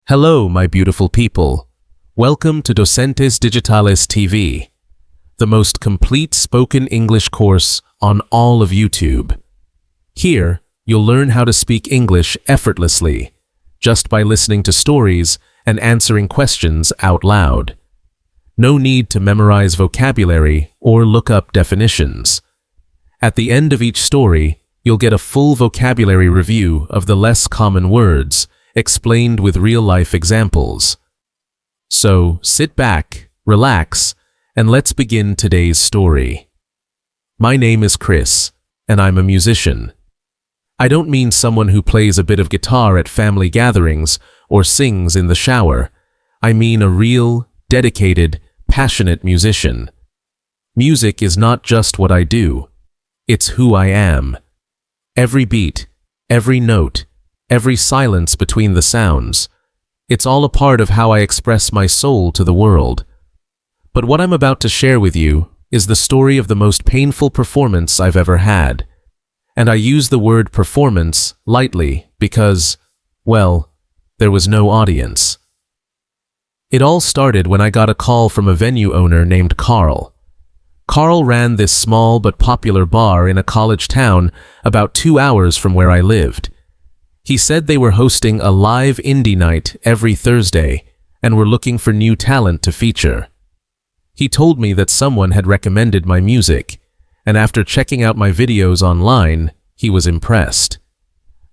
Hello, my beautiful people. Welcome to Docentes DigitalesTV, the most complete spoken English course on all of YouTube. Here, you'll learn how to speak English effortlessly, just by listening to stories and answering questions out loud. No need to memorize vocabulary or look up definitions. At the end of each story, you'll get a full vocabulary review of the less common words, explained with real-life examples. So sit back, relax, and let's begin today's story. My name is Chris, and I'm a musician. I don't mean someone who plays a bit of guitar at family gatherings or sings in the shower. I mean a real, dedicated, passionate musician. Music is not just what I do. It's who I am. Every beat, every note, every silence between the sounds. It's all a part of how I express my soul to the world. But what I'm about to share with you is the story of the most painful performance I've ever had. And I use the word performance lightly because, well, there was no audience. It all started when I got a call from a venue owner named Carl. Carl ran this small but popular bar in a college town about 2 hours from where I lived. He said they were hosting a live indie night every Thursday and were looking for new talent to feature. He told me that someone had recommended my music, and after checking out my videos online, he was impressed.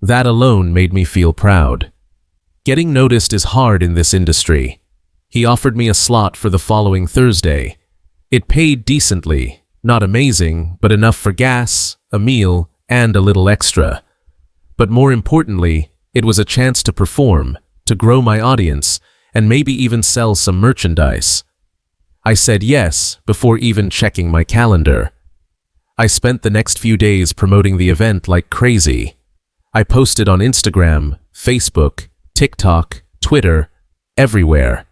That alone made me feel proud. Getting noticed is hard in this industry. He offered me a slot for the following Thursday. It paid decently, not amazing, but enough for gas, a meal, and a little extra. But more importantly, it was a chance to perform, to grow my audience, and maybe even sell some merchandise. I said yes before even checking my calendar. I spent the next few days promoting the event like crazy. I posted on Instagram, Facebook, TikTok, Twitter, everywhere.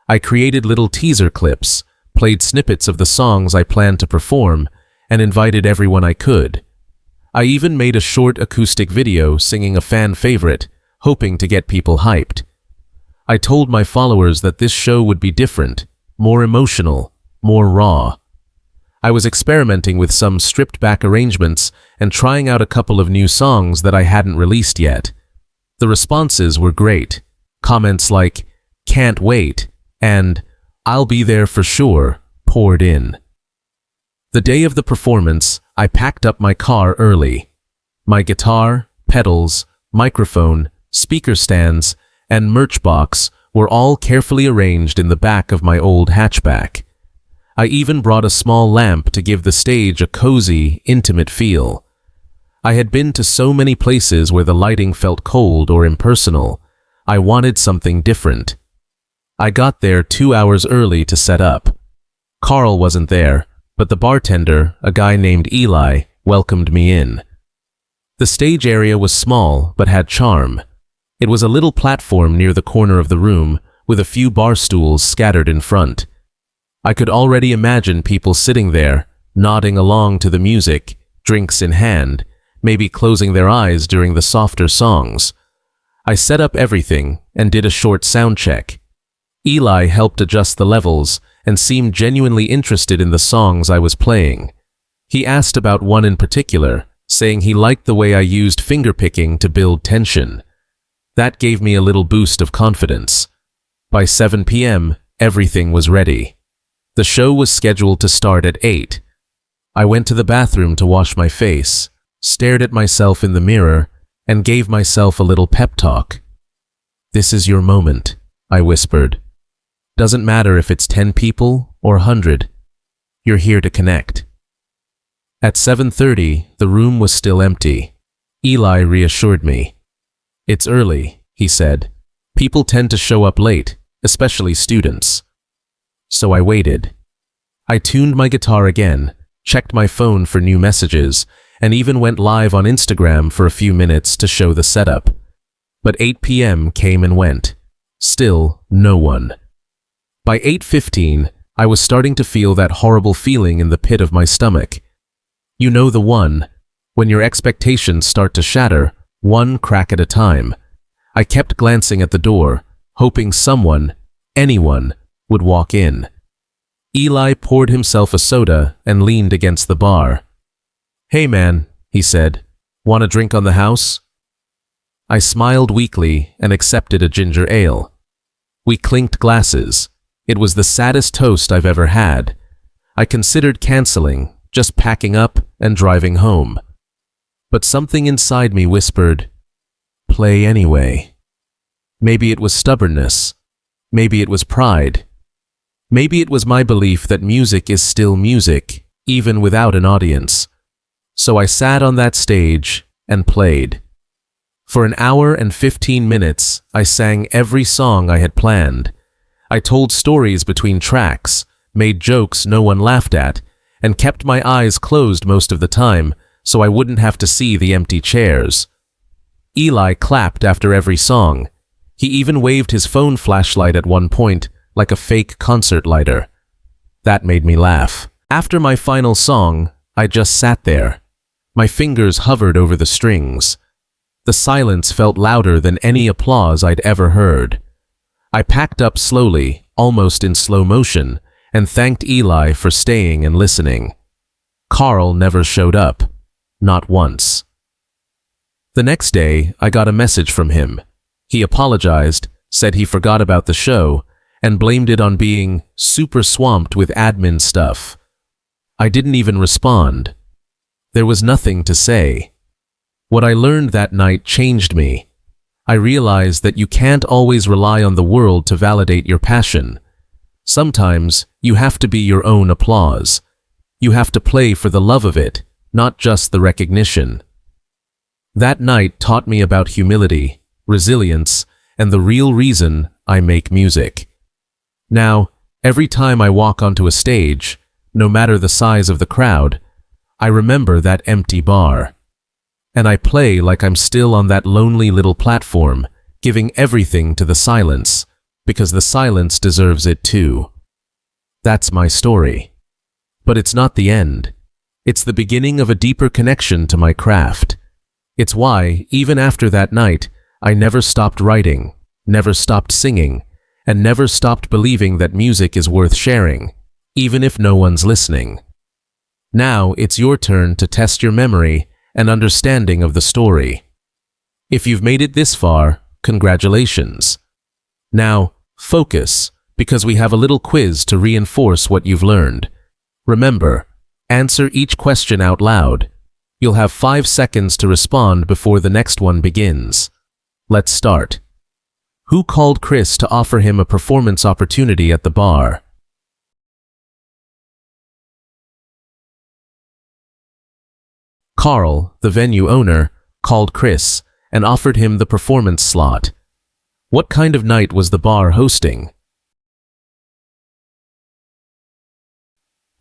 I created little teaser clips, played snippets of the songs I planned to perform, and invited everyone I could. I even made a short acoustic video singing a fan favorite, hoping to get people hyped. I told my followers that this show would be different, more emotional, more raw. I was experimenting with some stripped-back arrangements and trying out a couple of new songs that I hadn't released yet. The responses were great. Comments like, "Can't wait," and "I'll be there for sure," poured in. The day of the performance, I packed up my car early. My guitar, pedals, microphone, speaker stands, and merch box were all carefully arranged in the back of my old hatchback. I even brought a small lamp to give the stage a cozy, intimate feel. I had been to so many places where the lighting felt cold or impersonal. I wanted something different. I got there 2 hours early to set up. Carl wasn't there, but the bartender, a guy named Eli, welcomed me in. The stage area was small but had charm. It was a little platform near the corner of the room with a few bar stools scattered in front. I could already imagine people sitting there, nodding along to the music, drinks in hand, maybe closing their eyes during the softer songs. I set up everything and did a short sound check. Eli helped adjust the levels and seemed genuinely interested in the songs I was playing. He asked about one in particular, saying he liked the way I used fingerpicking to build tension. That gave me a little boost of confidence. By 7 p.m., everything was ready. The show was scheduled to start at 8. I went to the bathroom to wash my face, stared at myself in the mirror, and gave myself a little pep talk. "This is your moment," I whispered. "Doesn't matter if it's 10 people or 100. You're here to connect." At 7:30, the room was still empty. Eli reassured me. "It's early," he said. "People tend to show up late, especially students." So I waited. I tuned my guitar again, checked my phone for new messages, and even went live on Instagram for a few minutes to show the setup. But 8 p.m. came and went. Still, no one. By 8:15, I was starting to feel that horrible feeling in the pit of my stomach. You know the one, when your expectations start to shatter, one crack at a time. I kept glancing at the door, hoping someone, anyone, would walk in. Eli poured himself a soda and leaned against the bar. "Hey man," he said, "want a drink on the house?" I smiled weakly and accepted a ginger ale. We clinked glasses. It was the saddest toast I've ever had. I considered canceling, just packing up and driving home. But something inside me whispered, "Play anyway." Maybe it was stubbornness. Maybe it was pride. Maybe it was my belief that music is still music, even without an audience. So I sat on that stage and played. For an hour and 15 minutes, I sang every song I had planned. I told stories between tracks, made jokes no one laughed at, and kept my eyes closed most of the time so I wouldn't have to see the empty chairs. Eli clapped after every song. He even waved his phone flashlight at one point, like a fake concert lighter. That made me laugh. After my final song, I just sat there. My fingers hovered over the strings. The silence felt louder than any applause I'd ever heard. I packed up slowly, almost in slow motion, and thanked Eli for staying and listening. Carl never showed up. Not once. The next day, I got a message from him. He apologized, said he forgot about the show, and blamed it on being super swamped with admin stuff. I didn't even respond. There was nothing to say. What I learned that night changed me. I realized that you can't always rely on the world to validate your passion. Sometimes you have to be your own applause. You have to play for the love of it, not just the recognition. That night taught me about humility, resilience, and the real reason I make music. Now, every time I walk onto a stage, no matter the size of the crowd, I remember that empty bar. And I play like I'm still on that lonely little platform, giving everything to the silence, because the silence deserves it too. That's my story. But it's not the end. It's the beginning of a deeper connection to my craft. It's why, even after that night, I never stopped writing, never stopped singing, and never stopped believing that music is worth sharing, even if no one's listening. Now it's your turn to test your memory and understanding of the story. If you've made it this far, congratulations. Now, focus, because we have a little quiz to reinforce what you've learned. Remember, answer each question out loud. You'll have 5 seconds to respond before the next one begins. Let's start. Who called Chris to offer him a performance opportunity at the bar? Carl, the venue owner, called Chris and offered him the performance slot. What kind of night was the bar hosting?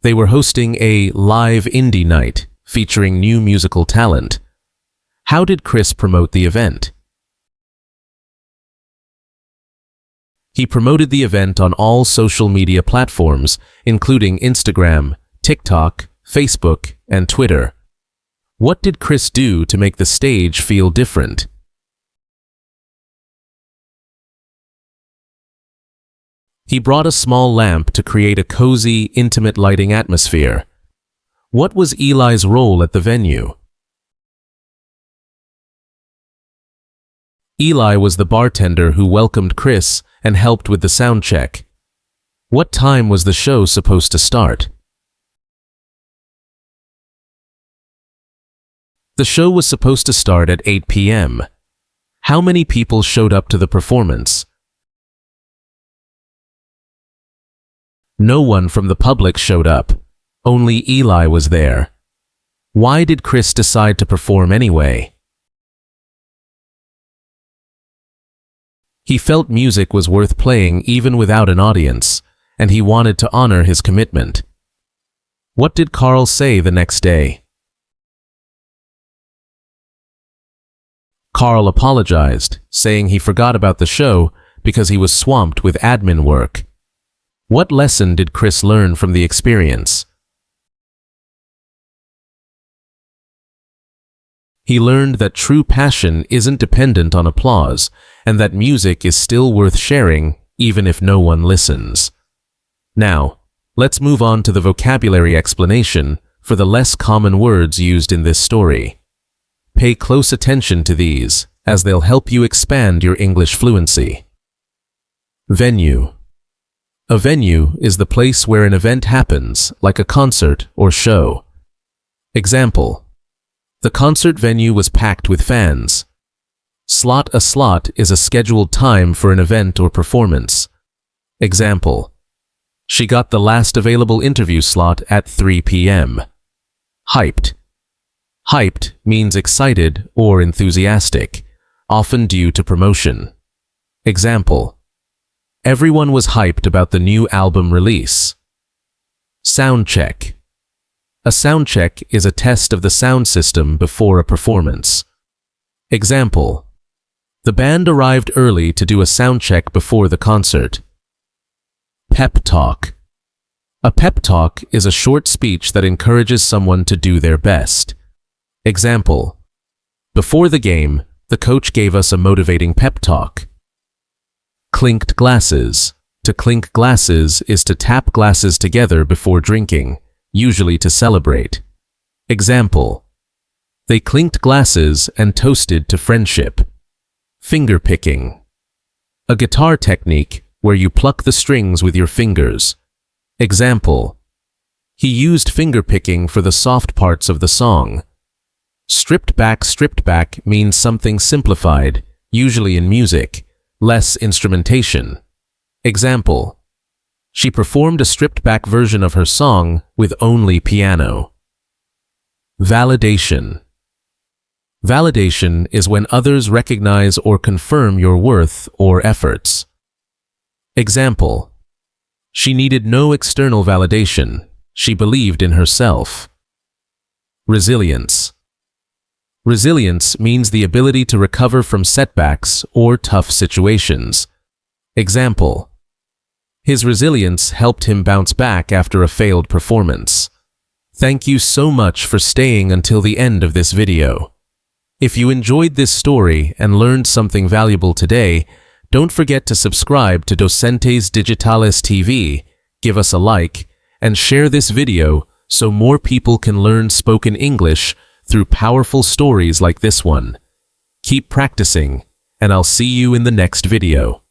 They were hosting a live indie night featuring new musical talent. How did Chris promote the event? He promoted the event on all social media platforms, including Instagram, TikTok, Facebook, and Twitter. What did Chris do to make the stage feel different? He brought a small lamp to create a cozy, intimate lighting atmosphere. What was Eli's role at the venue? Eli was the bartender who welcomed Chris and helped with the sound check. What time was the show supposed to start? The show was supposed to start at 8 p.m. How many people showed up to the performance? No one from the public showed up. Only Eli was there. Why did Chris decide to perform anyway? He felt music was worth playing even without an audience, and he wanted to honor his commitment. What did Carl say the next day? Carl apologized, saying he forgot about the show because he was swamped with admin work. What lesson did Chris learn from the experience? He learned that true passion isn't dependent on applause and that music is still worth sharing even if no one listens. Now, let's move on to the vocabulary explanation for the less common words used in this story. Pay close attention to these, as they'll help you expand your English fluency. Venue. A venue is the place where an event happens, like a concert or show. Example: the concert venue was packed with fans. Slot. A slot is a scheduled time for an event or performance. Example: she got the last available interview slot at 3 p.m. Hyped. Hyped means excited or enthusiastic, often due to promotion. Example: everyone was hyped about the new album release. Sound check. A sound check is a test of the sound system before a performance. Example: the band arrived early to do a sound check before the concert. Pep talk. A pep talk is a short speech that encourages someone to do their best. Example: before the game, the coach gave us a motivating pep talk. Clinked glasses. To clink glasses is to tap glasses together before drinking, usually to celebrate. Example: they clinked glasses and toasted to friendship. Finger picking. A guitar technique where you pluck the strings with your fingers. Example: he used finger picking for the soft parts of the song. Stripped back means something simplified, usually in music, less instrumentation. Example: she performed a stripped-back version of her song with only piano. Validation. Validation is when others recognize or confirm your worth or efforts. Example: she needed no external validation. She believed in herself. Resilience. Resilience means the ability to recover from setbacks or tough situations. Example: his resilience helped him bounce back after a failed performance. Thank you so much for staying until the end of this video. If you enjoyed this story and learned something valuable today, don't forget to subscribe to Docentes DigitalesTV, give us a like, and share this video so more people can learn spoken English through powerful stories like this one. Keep practicing, and I'll see you in the next video.